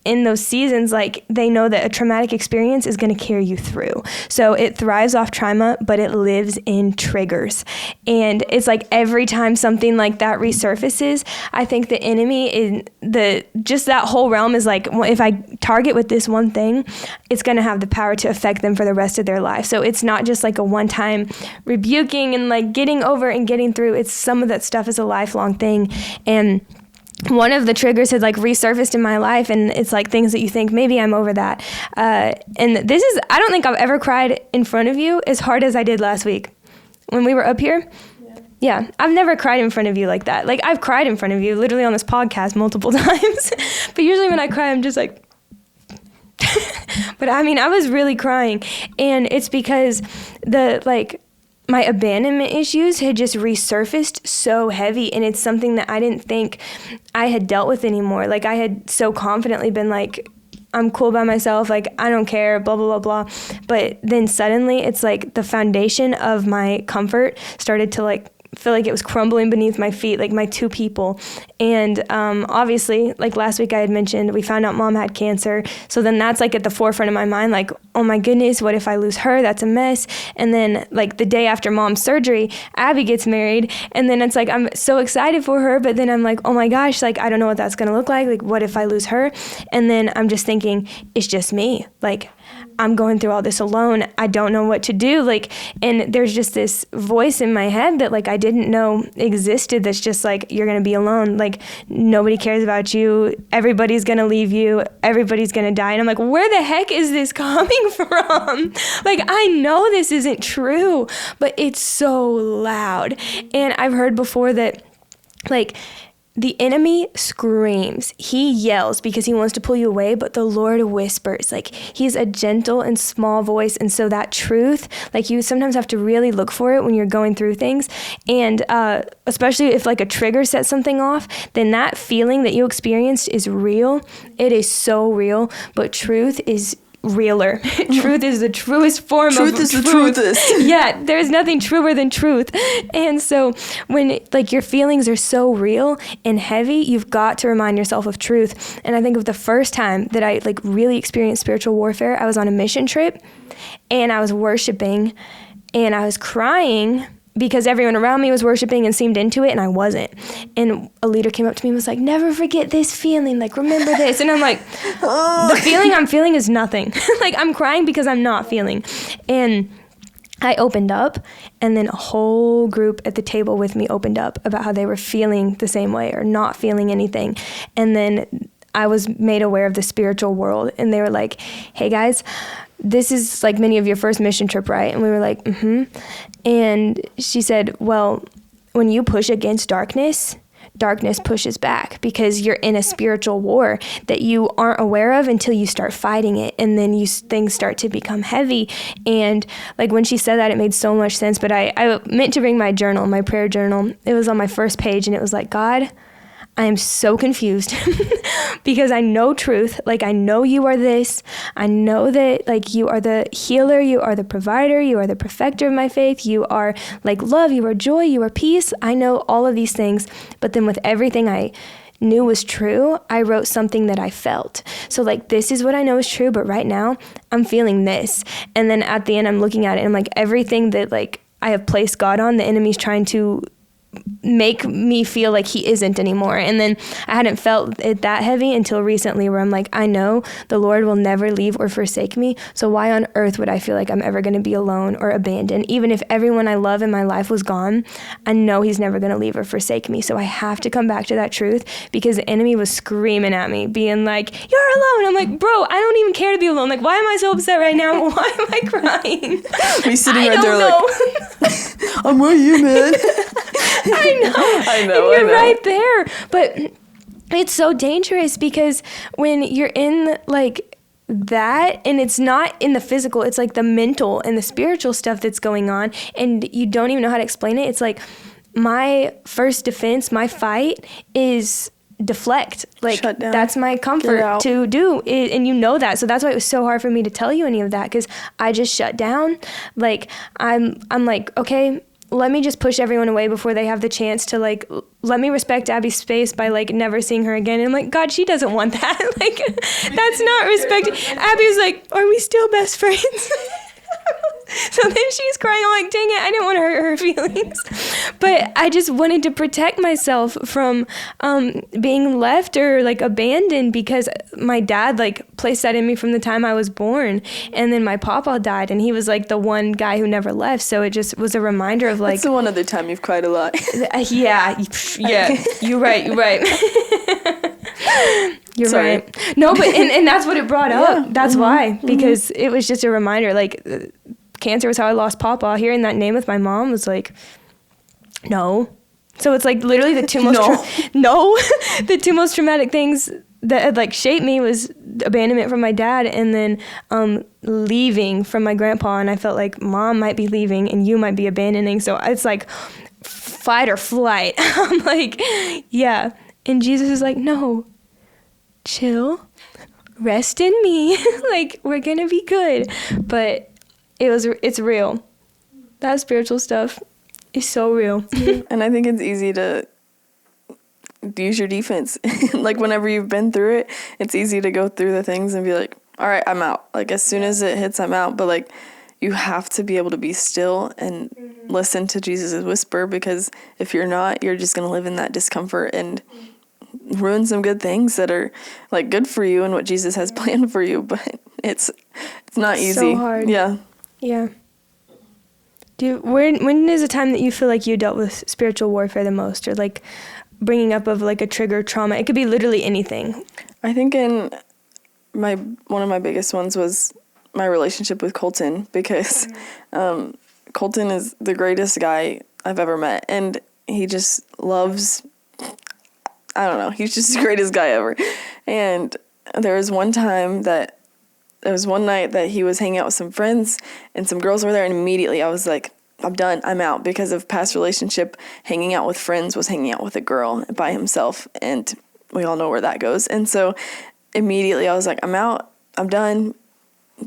Speaker 3: in those seasons, like they know that a traumatic experience is going to carry you through. So it thrives off trauma, but it lives in triggers. And it's like every time something like that resurfaces, I think the enemy in just that whole realm is like, well, if I target with this one thing, it's going to have the power to affect them for the rest of their life. So it's not just like a one-time rebuking and like getting over and getting through. It's some of that stuff is a lifelong thing. And one of the triggers had like resurfaced in my life, and it's like things that you think maybe I'm over that. And this is, I don't think I've ever cried in front of you as hard as I did last week when we were up here. Yeah, I've never cried in front of you like that. Like I've cried in front of you literally on this podcast multiple times, but usually when I cry, I'm just like, but I mean, I was really crying, and it's because my abandonment issues had just resurfaced so heavy, and it's something that I didn't think I had dealt with anymore. Like I had so confidently been like, I'm cool by myself, like I don't care, blah, blah, blah, blah. But then suddenly it's like the foundation of my comfort started to like feel like it was crumbling beneath my feet, like my two people. And obviously, like last week I had mentioned, we found out Mom had cancer. So then that's like at the forefront of my mind, like, oh my goodness, what if I lose her? That's a mess. And then like the day after Mom's surgery, Abby gets married. And then it's like, I'm so excited for her. But then I'm like, oh my gosh, like, I don't know what that's going to look like. Like, what if I lose her? And then I'm just thinking, it's just me. Like, I'm going through all this alone. I don't know what to do. Like, and there's just this voice in my head that like I didn't know existed that's just like, you're going to be alone. Like nobody cares about you. Everybody's going to leave you. Everybody's going to die. And I'm like, where the heck is this coming from? Like, I know this isn't true, but it's so loud. And I've heard before that like, the enemy screams, he yells because he wants to pull you away, but the Lord whispers. Like he's a gentle and small voice. And so that truth, like you sometimes have to really look for it when you're going through things. And especially if like a trigger sets something off, then that feeling that you experienced is real. It is so real, but truth is realer. Truth is the truest form of truth. Truth is the truthest. Yeah, there's nothing truer than truth. And so when like your feelings are so real and heavy, you've got to remind yourself of truth. And I think of the first time that I like really experienced spiritual warfare, I was on a mission trip and I was worshiping and I was crying because everyone around me was worshiping and seemed into it and I wasn't. And a leader came up to me and was like, never forget this feeling, like remember this. And I'm like, the feeling I'm feeling is nothing. Like I'm crying because I'm not feeling. And I opened up, and then a whole group at the table with me opened up about how they were feeling the same way or not feeling anything. And then I was made aware of the spiritual world, and they were like, hey guys, this is like many of your first mission trip, right? And we were like, mm-hmm. And she said, well, when you push against darkness, darkness pushes back because you're in a spiritual war that you aren't aware of until you start fighting it. And then things start to become heavy. And like when she said that, it made so much sense. But I meant to bring my journal, my prayer journal. It was on my first page, and it was like, God, I am so confused because I know truth. Like I know you are this. I know that like you are the healer. You are the provider. You are the perfecter of my faith. You are like love. You are joy. You are peace. I know all of these things. But then with everything I knew was true, I wrote something that I felt. So like, this is what I know is true, but right now I'm feeling this. And then at the end, I'm looking at it and I'm like, everything that like I have placed God on, the enemy's trying to make me feel like he isn't anymore. And then I hadn't felt it that heavy until recently, where I'm like, I know the Lord will never leave or forsake me. So why on earth would I feel like I'm ever going to be alone or abandoned? Even if everyone I love in my life was gone, I know he's never going to leave or forsake me. So I have to come back to that truth, because the enemy was screaming at me, being like, you're alone. I'm like, bro, I don't even care to be alone. Like, why am I so upset right now? Why am I crying?
Speaker 2: Me sitting right there like, I'm with you, man.
Speaker 3: I know. And you're right there. But it's so dangerous, because when you're in like that, and it's not in the physical, it's like the mental and the spiritual stuff that's going on, and you don't even know how to explain it. It's like my first defense, my fight is deflect. Like,
Speaker 2: Shut down.
Speaker 3: that's my
Speaker 2: Get
Speaker 3: comfort
Speaker 2: out.
Speaker 3: to do it, and you know that. So that's why it was so hard for me to tell you any of that, because I just shut down. Like, I'm like, okay, let me just push everyone away before they have the chance to, like, let me respect Abby's space by, like, never seeing her again. And I'm like, God, she doesn't want that. Like, that's not respect. Abby was like, are we still best friends? So then she's crying. I'm like, dang it, I didn't want to hurt her feelings. But I just wanted to protect myself from being left or, like, abandoned, because my dad, like, placed that in me from the time I was born. And then my papa died, and he was, like, the one guy who never left. So it just was a reminder of, like,
Speaker 2: That's the one other time you've cried a lot.
Speaker 3: yeah, you're right. You're
Speaker 2: Sorry.
Speaker 3: right. No, but and that's what it brought up.
Speaker 2: Yeah.
Speaker 3: That's why, because it was just a reminder. Like, cancer was how I lost Papa. Hearing that name with my mom was like, no. So it's like literally the two most the two most traumatic things that had, like, shaped me was abandonment from my dad, and then leaving from my grandpa. And I felt like Mom might be leaving and you might be abandoning. So it's like fight or flight. I'm like, yeah. And Jesus is like, no, chill, rest in me. Like, we're gonna be good. But it's real. That spiritual stuff is so real.
Speaker 2: And I think it's easy to use your defense. Like, whenever you've been through it, it's easy to go through the things and be like, all right, I'm out. Like, as soon as it hits, I'm out. But, like, you have to be able to be still and listen to Jesus' whisper, because if you're not, you're just going to live in that discomfort and ruin some good things that are, like, good for you and what Jesus has planned for you. But it's not easy.
Speaker 3: So hard.
Speaker 2: Yeah.
Speaker 3: Yeah. When is a time that you feel like you dealt with spiritual warfare the most, or, like, bringing up of, like, a trigger trauma? It could be literally anything.
Speaker 2: I think one of my biggest ones was my relationship with Colton, because Colton is the greatest guy I've ever met, and he just loves, I don't know, he's just the greatest guy ever. And there was one night that he was hanging out with some friends, and some girls were there, and immediately I was like, I'm done, I'm out, because of past relationship. Hanging out with friends was hanging out with a girl by himself, and we all know where that goes. And so immediately I was like, I'm out, I'm done,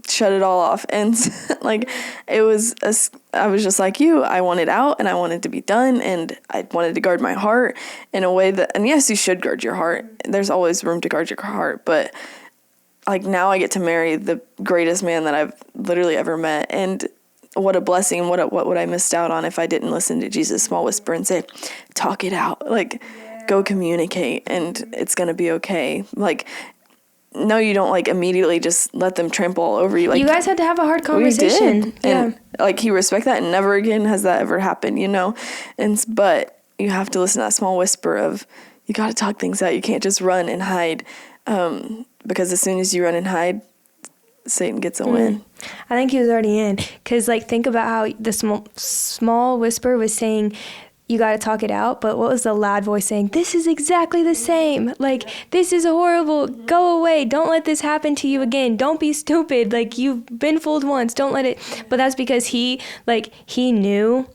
Speaker 2: shut it all off. And like, I was just like you, I wanted out and I wanted to be done, and I wanted to guard my heart in a way that, and yes, you should guard your heart. There's always room to guard your heart, but like, now I get to marry the greatest man that I've literally ever met. And what a blessing, and what would I missed out on if I didn't listen to Jesus' small whisper and say, talk it out, like, go communicate, and it's going to be okay. Like, no, you don't, like, immediately just let them trample all over you. Like,
Speaker 3: you guys had to have a hard conversation.
Speaker 2: We did.
Speaker 3: Yeah.
Speaker 2: And, like, he respect that, and never again has that ever happened, you know? But you have to listen to that small whisper of, you got to talk things out. You can't just run and hide, because as soon as you run and hide, Satan gets a win.
Speaker 3: I think he was already in, because, like, think about how the small whisper was saying, you got to talk it out, but what was the loud voice saying? This is exactly the same. Like, this is horrible. Go away. Don't let this happen to you again. Don't be stupid. Like, you've been fooled once. Don't let it. But that's because he knew,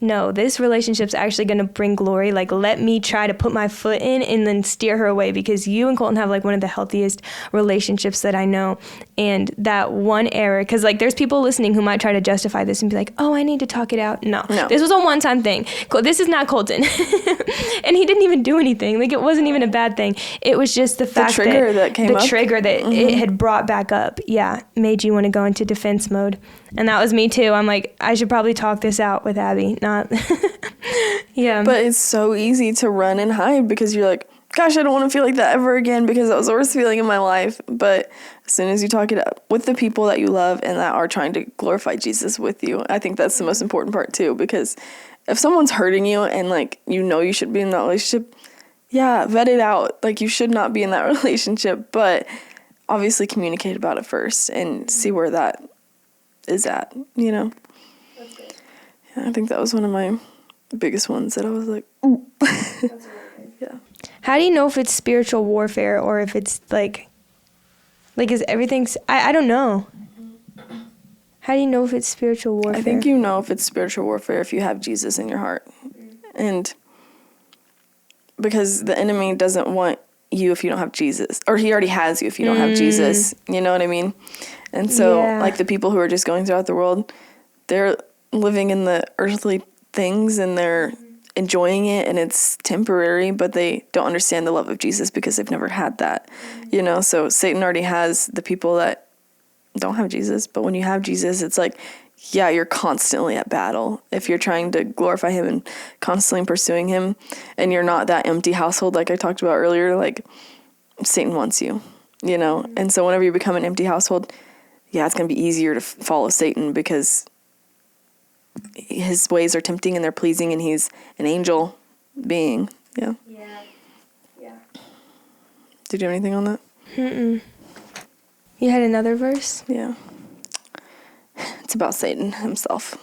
Speaker 3: no, this relationship's actually going to bring glory. Like, let me try to put my foot in and then steer her away, because you and Colton have, like, one of the healthiest relationships that I know. And that one error, because, like, there's people listening who might try to justify this and be like, oh, I need to talk it out. No. This was a one-time thing. This is not Colton. And he didn't even do anything. Like, it wasn't even a bad thing. It was just the fact that the trigger that it had brought back up, made you want to go into defense mode. And that was me too. I'm like, I should probably talk this out with Abby, not. Yeah.
Speaker 2: But it's so easy to run and hide, because you're like, gosh, I don't want to feel like that ever again, because that was the worst feeling in my life. But as soon as you talk it up with the people that you love and that are trying to glorify Jesus with you, I think that's the most important part too, because if someone's hurting you and, like, you know you should be in that relationship, vet it out. Like, you should not be in that relationship, but obviously communicate about it first and see where that is at, you know?
Speaker 3: That's good.
Speaker 2: Yeah, I think that was one of my biggest ones that I was like, ooh. Yeah.
Speaker 3: How do you know if it's spiritual warfare or if it's like is everything's, I don't know. How do you know if it's spiritual warfare?
Speaker 2: I think you know if it's spiritual warfare if you have Jesus in your heart. And because the enemy doesn't want you if you don't have Jesus, or he already has you if you don't have Jesus. You know what I mean? And so, like, the people who are just going throughout the world, they're living in the earthly things and they're enjoying it, and it's temporary, but they don't understand the love of Jesus because they've never had that, you know? So Satan already has the people that don't have Jesus, but when you have Jesus, it's like, yeah, you're constantly at battle. If you're trying to glorify him and constantly pursuing him, and you're not that empty household like I talked about earlier, like, Satan wants you, you know? And so whenever you become an empty household, yeah, it's going to be easier to follow Satan because his ways are tempting and they're pleasing, and he's an angel being. Yeah. Did you have anything on that?
Speaker 3: You had another verse?
Speaker 2: Yeah. It's about Satan himself.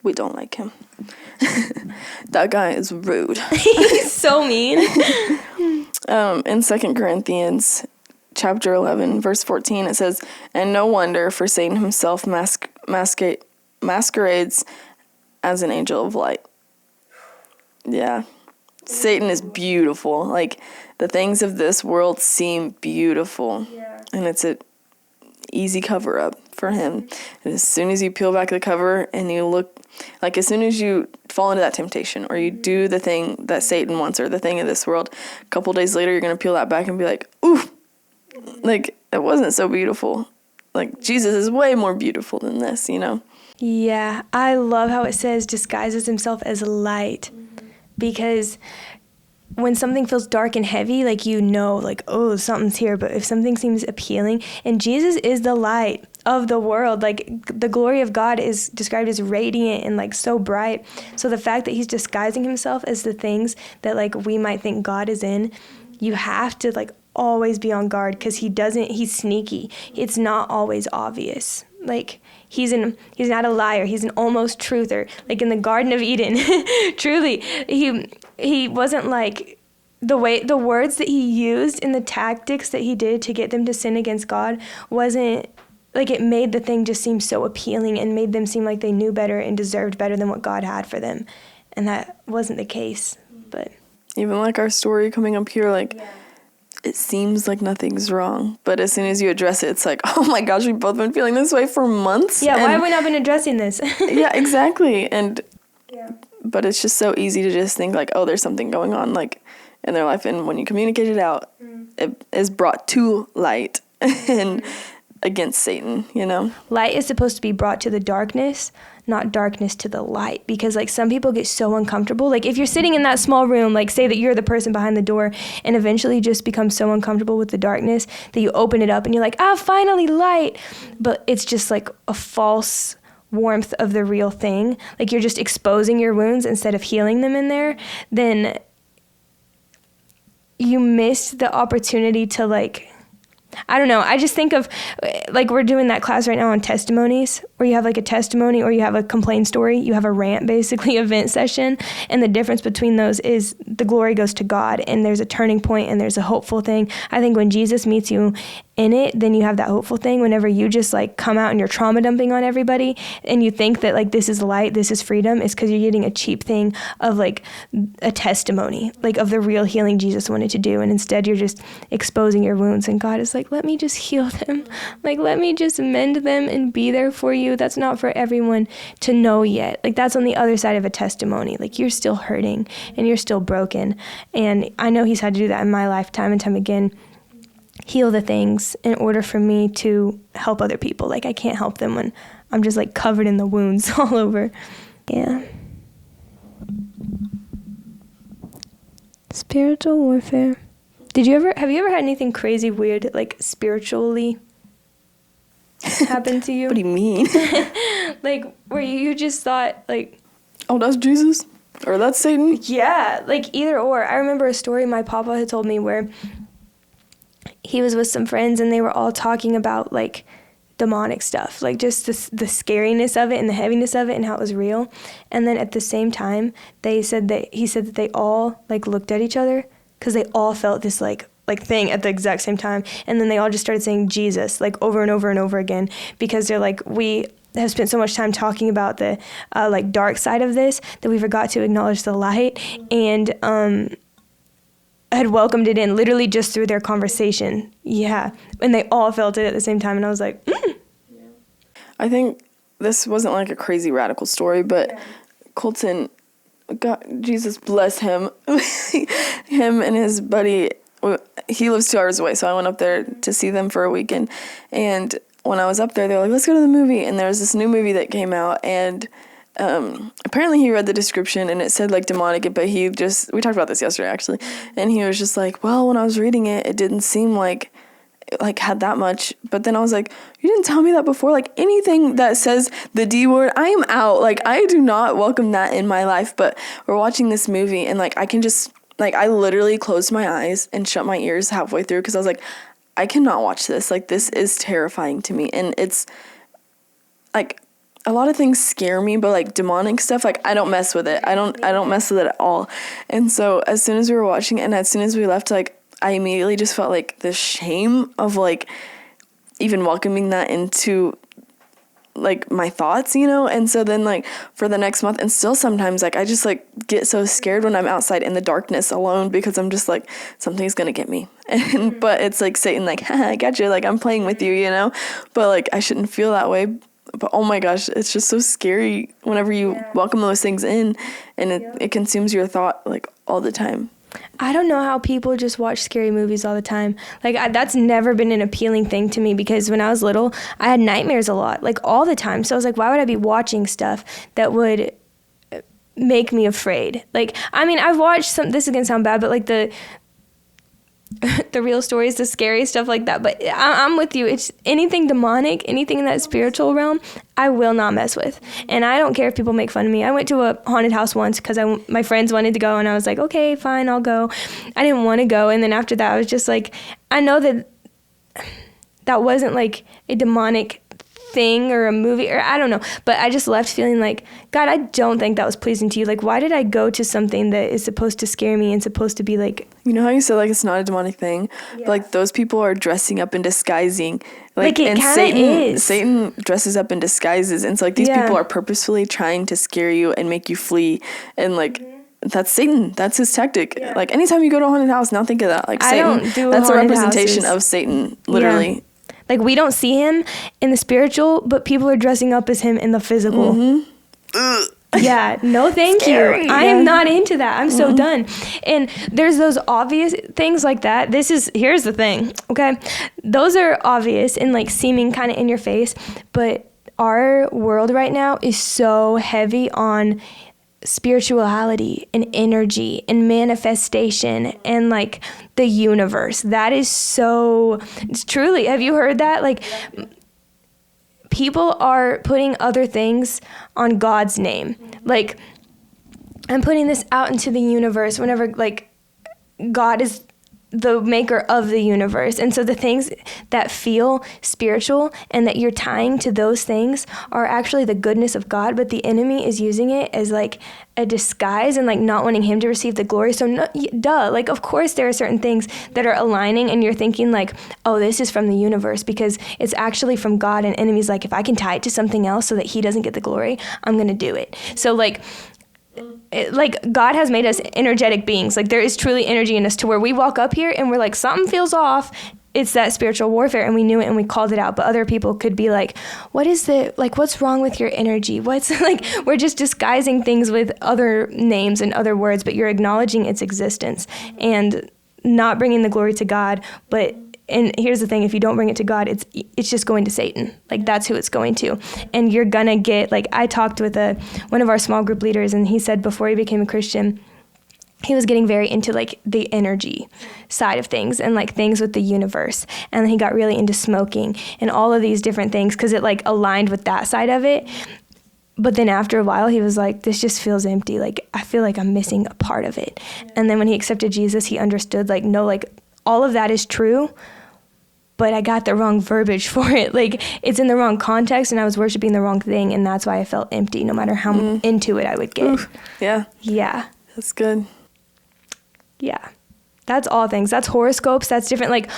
Speaker 2: We don't like him. That guy is rude.
Speaker 3: He's so mean.
Speaker 2: In 2 Corinthians chapter 11, verse 14, it says, "And no wonder, for Satan himself masquerades as an angel of light." Yeah. Satan is beautiful. Like, the things of this world seem beautiful. Yeah. And it's an easy cover up for him. And as soon as you peel back the cover and you look, like, as soon as you fall into that temptation or you do the thing that Satan wants or the thing of this world, a couple days later you're going to peel that back and be like, ooh, like, it wasn't so beautiful. Like, Jesus is way more beautiful than this, you know?
Speaker 3: Yeah, I love how it says disguises himself as light, because when something feels dark and heavy, like, you know, like, oh, something's here. But if something seems appealing, and Jesus is the light of the world, like, the glory of God is described as radiant and, like, so bright. So the fact that he's disguising himself as the things that, like, we might think God is in, you have to, like, always be on guard, because he's sneaky. It's not always obvious. Like, he's not a liar. He's an almost truther. Like in the Garden of Eden, truly, he wasn't like, the words that he used and the tactics that he did to get them to sin against God wasn't, like, it made the thing just seem so appealing and made them seem like they knew better and deserved better than what God had for them. And that wasn't the case. But
Speaker 2: even like our story coming up here, like, it seems like nothing's wrong, but as soon as you address it, it's like, oh my gosh, we've both been feeling this way for months.
Speaker 3: Yeah, why have we not been addressing this?
Speaker 2: Yeah, exactly. And but it's just so easy to just think like, oh, there's something going on, like, in their life, and when you communicate it out, it is brought to light and against Satan, you know?
Speaker 3: Light is supposed to be brought to the darkness, not darkness to the light, because, like, some people get so uncomfortable. Like, if you're sitting in that small room, like, say that you're the person behind the door, and eventually just become so uncomfortable with the darkness that you open it up and you're like, finally light. But it's just like a false warmth of the real thing. Like, you're just exposing your wounds instead of healing them in there. Then you missed the opportunity to, like, I don't know. I just think of, like, we're doing that class right now on testimonies, where you have, like, a testimony or you have a complaint story. You have a rant, basically, event session. And the difference between those is the glory goes to God, and there's a turning point and there's a hopeful thing. I think when Jesus meets you in it, then you have that hopeful thing. Whenever you just, like, come out and you're trauma dumping on everybody and you think that, like, this is light, this is freedom, it's because you're getting a cheap thing of, like, a testimony, like, of the real healing Jesus wanted to do. And instead you're just exposing your wounds, and God is like, let me just heal them. Like, let me just mend them and be there for you. That's not for everyone to know yet. Like, that's on the other side of a testimony. Like, you're still hurting and you're still broken. And I know he's had to do that in my life time and time again. Heal the things in order for me to help other people. Like, I can't help them when I'm just, like, covered in the wounds all over. Yeah. Spiritual warfare. Have you ever had anything crazy weird, like, spiritually happen to you?
Speaker 2: What do you mean?
Speaker 3: Like, where you just thought, like,
Speaker 2: oh, that's Jesus? Or that's Satan?
Speaker 3: Yeah, like, either or. I remember a story my papa had told me where he was with some friends and they were all talking about, like, demonic stuff, like, just the scariness of it and the heaviness of it and how it was real. And then at the same time, he said that they all, like, looked at each other because they all felt this, like thing at the exact same time. And then they all just started saying Jesus, like, over and over and over again, because they're like, we have spent so much time talking about the like dark side of this that we forgot to acknowledge the light, and had welcomed it in literally just through their conversation. Yeah. And they all felt it at the same time. And I was like,
Speaker 2: I think this wasn't like a crazy radical story, but Colton, God, Jesus bless him, him and his buddy, he lives 2 hours away, so I went up there to see them for a weekend. And when I was up there, they were like, let's go to the movie. And there was this new movie that came out, and apparently he read the description and it said like demonic, but we talked about this yesterday actually, and he was just like, well, when I was reading it, it didn't seem like had that much. But then I was like, you didn't tell me that before. Like anything that says the D word, I am out. Like I do not welcome that in my life. But we're watching this movie and like I can just like, I literally closed my eyes and shut my ears halfway through because I was like, I cannot watch this. Like this is terrifying to me. And it's like a lot of things scare me, but like demonic stuff, like I don't mess with it. I don't mess with it at all. And so as soon as we were watching it and as soon as we left, like I immediately just felt like the shame of like even welcoming that into like my thoughts, you know? And so then like for the next month, and still sometimes like I just like get so scared when I'm outside in the darkness alone because I'm just like, something's gonna get me. And but it's like Satan like, haha, I got you, like I'm playing with you, you know? But like I shouldn't feel that way. But oh my gosh, it's just so scary whenever you welcome those things in, and it consumes your thought like all the time.
Speaker 3: I don't know how people just watch scary movies all the time. Like that's never been an appealing thing to me because when I was little, I had nightmares a lot, like all the time. So I was like, why would I be watching stuff that would make me afraid? Like, I mean, I've watched this is gonna sound bad, but like the real stories, the scary stuff like that. But I'm with you. It's anything demonic, anything in that spiritual realm, I will not mess with. And I don't care if people make fun of me. I went to a haunted house once because my friends wanted to go, and I was like, okay, fine, I'll go. I didn't want to go. And then after that, I was just like, I know that wasn't like a demonic thing or a movie, or I don't know, but I just left feeling like, God, I don't think that was pleasing to you. Like, why did I go to something that is supposed to scare me and supposed to be like,
Speaker 2: you know how you said like it's not a demonic thing? Yeah. But, like those people are dressing up and disguising, like
Speaker 3: it kind of is.
Speaker 2: Satan dresses up in disguises, and so like these people are purposefully trying to scare you and make you flee, and like that's Satan. That's his tactic. Yeah. Like anytime you go to a haunted house, now think of that. Like Satan, that's a representation of Satan, literally.
Speaker 3: Yeah. Like, we don't see him in the spiritual, but people are dressing up as him in the physical. Mm-hmm. Yeah, no thank Scary, you. I am not into that. I'm so done. And there's those obvious things like that. Here's the thing, okay? Those are obvious and, like, seeming kind of in your face, but our world right now is so heavy on spirituality and energy and manifestation and like the universe. That is so, it's truly, have you heard that? Like people are putting other things on God's name. Like I'm putting this out into the universe whenever like God is the maker of the universe. And so the things that feel spiritual and that you're tying to those things are actually the goodness of God, but the enemy is using it as like a disguise and like not wanting him to receive the glory. So like of course there are certain things that are aligning and you're thinking like, oh, this is from the universe because it's actually from God, and enemy's like, if I can tie it to something else so that he doesn't get the glory, I'm going to do it. So like God has made us energetic beings. Like there is truly energy in us to where we walk up here and we're like, something feels off. It's that spiritual warfare, and we knew it and we called it out. But other people could be like, what's wrong with your energy? What's like, we're just disguising things with other names and other words, but you're acknowledging its existence and not bringing the glory to God. And here's the thing, if you don't bring it to God, it's just going to Satan. Like that's who it's going to. And you're gonna get, like I talked with one of our small group leaders, and he said before he became a Christian, he was getting very into like the energy side of things and like things with the universe. And then he got really into smoking and all of these different things because it like aligned with that side of it. But then after a while, he was like, this just feels empty. Like I feel like I'm missing a part of it. And then when he accepted Jesus, he understood like, no, like all of that is true, but I got the wrong verbiage for it. Like it's in the wrong context and I was worshiping the wrong thing. And that's why I felt empty no matter how into it I would get.
Speaker 2: Oof. Yeah.
Speaker 3: Yeah.
Speaker 2: That's good.
Speaker 3: Yeah. That's all things. That's horoscopes. That's different. Like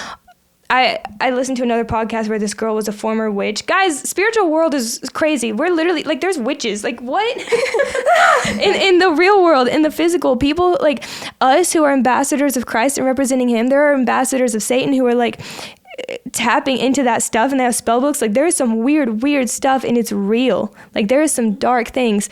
Speaker 3: I listened to another podcast where this girl was a former witch. Guys, spiritual world is crazy. We're literally, like, there's witches. Like, what? in the real world, in the physical, people like us who are ambassadors of Christ and representing him, there are ambassadors of Satan who are like tapping into that stuff, and they have spell books. Like, there is some weird stuff, and it's real. Like, there is some dark things.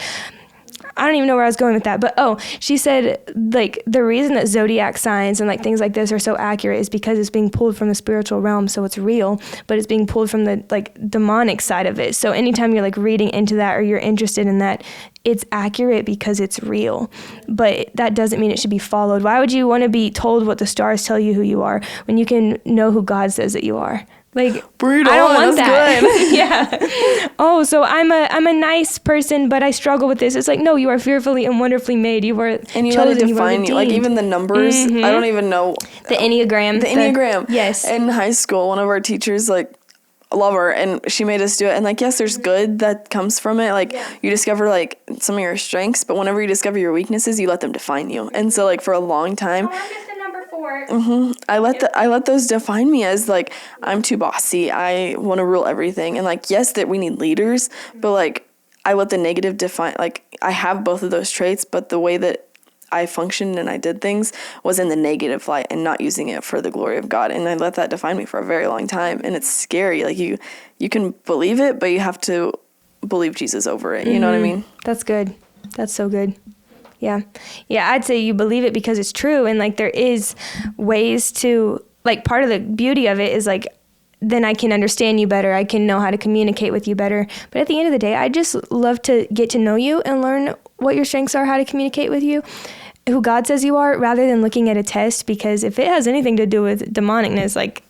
Speaker 3: I don't even know where I was going with that, but she said, like, the reason that zodiac signs and like things like this are so accurate is because it's being pulled from the spiritual realm, so it's real, but it's being pulled from the like demonic side of it. So anytime you're like reading into that or you're interested in that, it's accurate because it's real, but that doesn't mean it should be followed. Why would you want to be told what the stars tell you who you are when you can know who God says that you are? Like,
Speaker 2: Brutal.
Speaker 3: I don't want that.
Speaker 2: Good.
Speaker 3: Yeah. Oh, so I'm a nice person, but I struggle with this. It's like, no, you are fearfully and wonderfully made. You were
Speaker 2: And you
Speaker 3: chosen,
Speaker 2: let it define you. Like, even the numbers, I don't even know.
Speaker 3: The Enneagram.
Speaker 2: The Enneagram.
Speaker 3: Yes.
Speaker 2: In high school, one of our teachers, like, I love her, and she made us do it. And, like, yes, there's good that comes from it. Like, you discover, like, some of your strengths, but whenever you discover your weaknesses, you let them define you. And so, like, for a long time,
Speaker 3: I'm just a number 4.
Speaker 2: I let those define me as, like, I'm too bossy. I want to rule everything. And, like, yes, that we need leaders, but, like, I let the negative define, like, I have both of those traits, but the way that I functioned and I did things was in the negative light and not using it for the glory of God. And I let that define me for a very long time. And it's scary. Like, you can believe it, but you have to believe Jesus over it. You know what I mean?
Speaker 3: That's good. That's so good. Yeah. Yeah, I'd say you believe it because it's true. And like, there is ways to, like, part of the beauty of it is like, then I can understand you better. I can know how to communicate with you better. But at the end of the day, I just love to get to know you and learn what your strengths are, how to communicate with you, who God says you are, rather than looking at a test, because if it has anything to do with demonicness, like,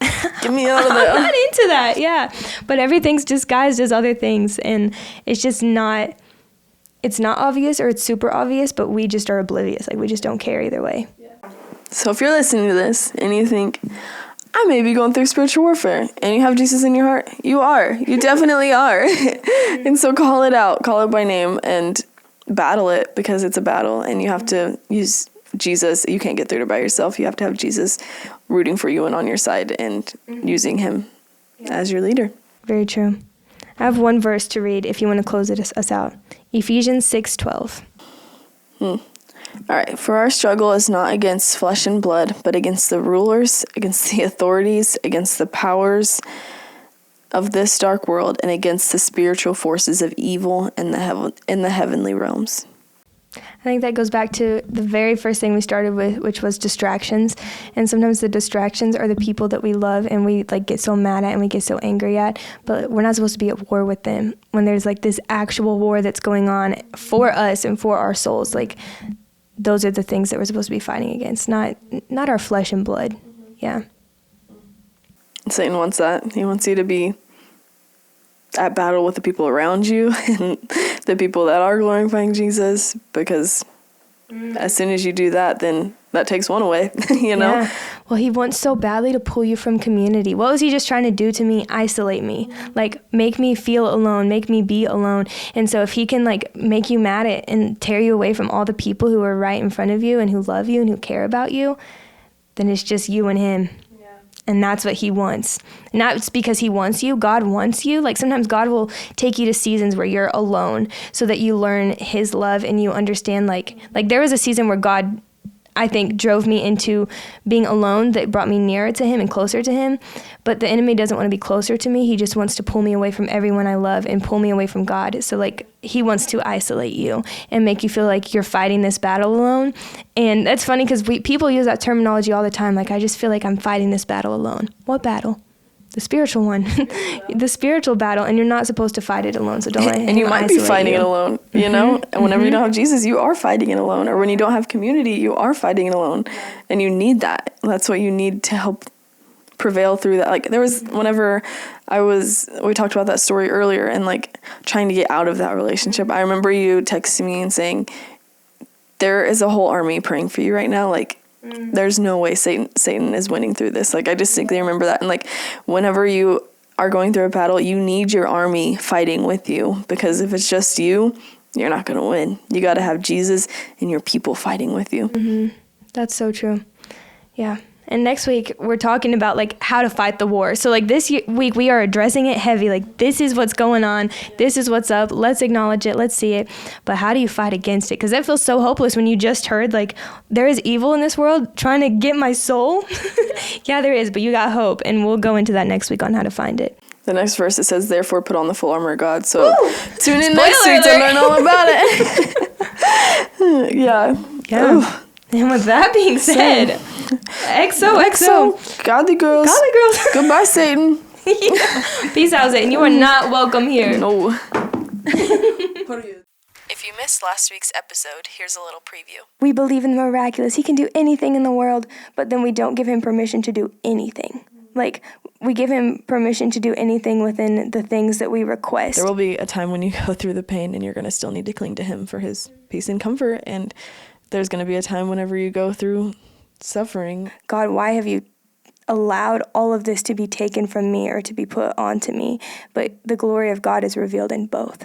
Speaker 2: Get me out of there.
Speaker 3: I'm not into that. Yeah. But everything's disguised as other things, and it's just not, it's not obvious, or it's super obvious, but we just are oblivious. Like, we just don't care either way.
Speaker 2: So if you're listening to this and you think, I may be going through spiritual warfare, and you have Jesus in your heart, you are. You definitely are. And so call it out. Call it by name and battle it, because it's a battle, and you have to use Jesus. You can't get through it by yourself. You have to have Jesus rooting for you and on your side, and using him as your leader.
Speaker 3: Very true. I have one verse to read if you want to close us out. Ephesians 6:12.
Speaker 2: All right. For our struggle is not against flesh and blood, but against the rulers, against the authorities, against the powers of this dark world, and against the spiritual forces of evil in the heavenly realms.
Speaker 3: I think that goes back to the very first thing we started with, which was distractions. And sometimes the distractions are the people that we love and we like get so mad at and we get so angry at, but we're not supposed to be at war with them. When there's like this actual war that's going on for us and for our souls, like, those are the things that we're supposed to be fighting against, not our flesh and blood. Yeah.
Speaker 2: Satan wants that. He wants you to be at battle with the people around you and the people that are glorifying Jesus, because as soon as you do that, then that takes one away, you know?
Speaker 3: Yeah. Well, he wants so badly to pull you from community. What was he just trying to do to me? Isolate me. Like, make me feel alone, make me be alone. And so if he can, like, make you mad at and tear you away from all the people who are right in front of you and who love you and who care about you, then it's just you and him. And that's what he wants. Not just because he wants you, God wants you. Like, sometimes God will take you to seasons where you're alone so that you learn his love and you understand, like there was a season where God, I think, drove me into being alone that brought me nearer to him and closer to him. But the enemy doesn't want to be closer to me. He just wants to pull me away from everyone I love and pull me away from God. So, like, he wants to isolate you and make you feel like you're fighting this battle alone. And that's funny because people use that terminology all the time. Like, I just feel like I'm fighting this battle alone. What battle? The spiritual one. The spiritual battle, and you're not supposed to fight it alone, so don't let him
Speaker 2: And you might be fighting
Speaker 3: you.
Speaker 2: it alone, you know? And whenever you don't have Jesus, you are fighting it alone. Or when you don't have community, you are fighting it alone. And you need that. That's what you need to help prevail through that. Like, there was, whenever we talked about that story earlier, and, like, trying to get out of that relationship, I remember you texting me and saying, there is a whole army praying for you right now. Like, there's no way Satan is winning through this. Like, I distinctly remember that. And, like, whenever you are going through a battle, you need your army fighting with you, because if it's just you, you're not going to win. You got to have Jesus and your people fighting with you.
Speaker 3: Mm-hmm. That's so true. Yeah. And next week, we're talking about like how to fight the war. So like this week, we are addressing it heavy. Like this is what's going on. This is what's up. Let's acknowledge it. Let's see it. But how do you fight against it? Because that feels so hopeless when you just heard like there is evil in this world trying to get my soul. Yeah, there is, but you got hope. And we'll go into that next week on how to find it.
Speaker 2: The next verse, it says, therefore put on the full armor of God. So tune in
Speaker 3: Spoiler
Speaker 2: next week to
Speaker 3: alert.
Speaker 2: learn all about it. Yeah.
Speaker 3: Yeah.
Speaker 2: Ooh.
Speaker 3: And with that being said, XOXO.
Speaker 2: Godly girls.
Speaker 3: Golly girls.
Speaker 2: Goodbye, Satan.
Speaker 3: Peace out, Satan. You are not welcome here.
Speaker 2: No.
Speaker 1: If you missed last week's episode, here's a little preview.
Speaker 3: We believe in the miraculous. He can do anything in the world, but then we don't give him permission to do anything. Like, we give him permission to do anything within the things that we request.
Speaker 2: There will be a time when you go through the pain and you're going to still need to cling to him for his peace and comfort. And there's going to be a time whenever you go through suffering.
Speaker 3: God, why have you allowed all of this to be taken from me or to be put onto me? But the glory of God is revealed in both.